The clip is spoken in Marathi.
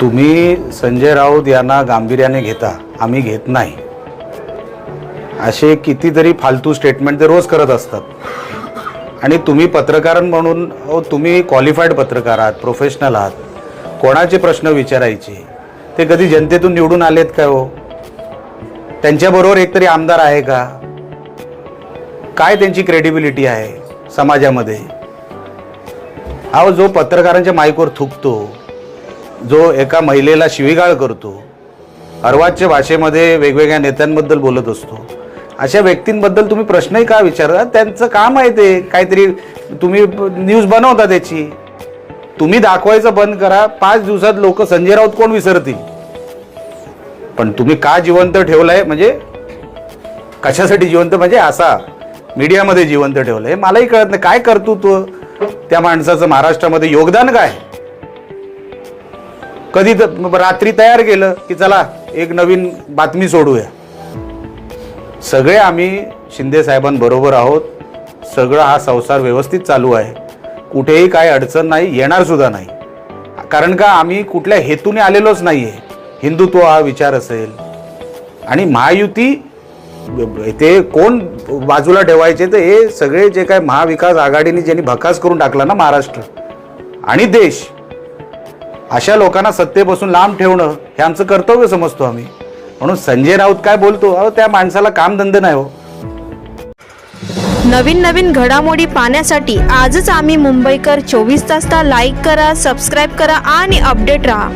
तुम्ही संजय राऊत यांना गांभीर्याने घेता, आम्ही घेत नाही, असे कितीतरी फालतू स्टेटमेंट ते रोज करत असतात. आणि तुम्ही पत्रकार म्हणून तुम्ही क्वालिफाईड पत्रकार आहात, प्रोफेशनल आहात, कोणाचे प्रश्न विचारायचे? ते कधी जनतेतून निवडून आलेत काय हो? त्यांच्याबरोबर एकतरी आमदार आहे का? काय त्यांची क्रेडिबिलिटी आहे समाजामध्ये? अहो, जो पत्रकारांच्या माईकवर थुकतो, जो एका महिलेला शिवीगाळ करतो, अर्वाच्य भाषेमध्ये वेगवेगळ्या नेत्यांबद्दल बोलत असतो, अशा व्यक्तींबद्दल तुम्ही प्रश्नही का विचारता? त्यांचं काम आहे ते काहीतरी, तुम्ही न्यूज बनवता त्याची. तुम्ही दाखवायचं बंद करा. 5 दिवसात लोक संजय राऊत कोण विसरतील? पण तुम्ही का जिवंत ठेवलंय, म्हणजे कशासाठी जिवंत, म्हणजे असा मीडियामध्ये जिवंत ठेवलंय मलाही कळत नाही. काय कर्तृत्व त्या माणसाचं महाराष्ट्रामध्ये, योगदान काय? कधी रात्री तयार केलं की चला एक नवीन बातमी सोडूया. सगळे आम्ही शिंदे साहेबांबरोबर आहोत. सगळं हा संसार व्यवस्थित चालू आहे, कुठेही काय अडचण नाही, येणार सुद्धा नाही. कारण का आम्ही कुठल्या हेतूने आलेलोच नाहीये. हिंदुत्व हा विचार असेल आणि महायुती ते कोण बाजूला ठेवायचे, तर हे सगळे जे काय महाविकास आघाडीने ज्यांनी भकास करून टाकला ना महाराष्ट्र आणि देश, अशा लोकांना सत्तेपासून लांब ठेवणं हे आमचं कर्तव्य समजतो आम्ही. म्हणून संजय राऊत काय बोलतो, अहो त्या माणसाला कामधंदे नाही हो. नवीन घडामोडी पाहण्यासाठी आजच आम्ही मुंबईकर 24 तासला लाईक करा, सबस्क्राईब करा आणि अपडेट रहा.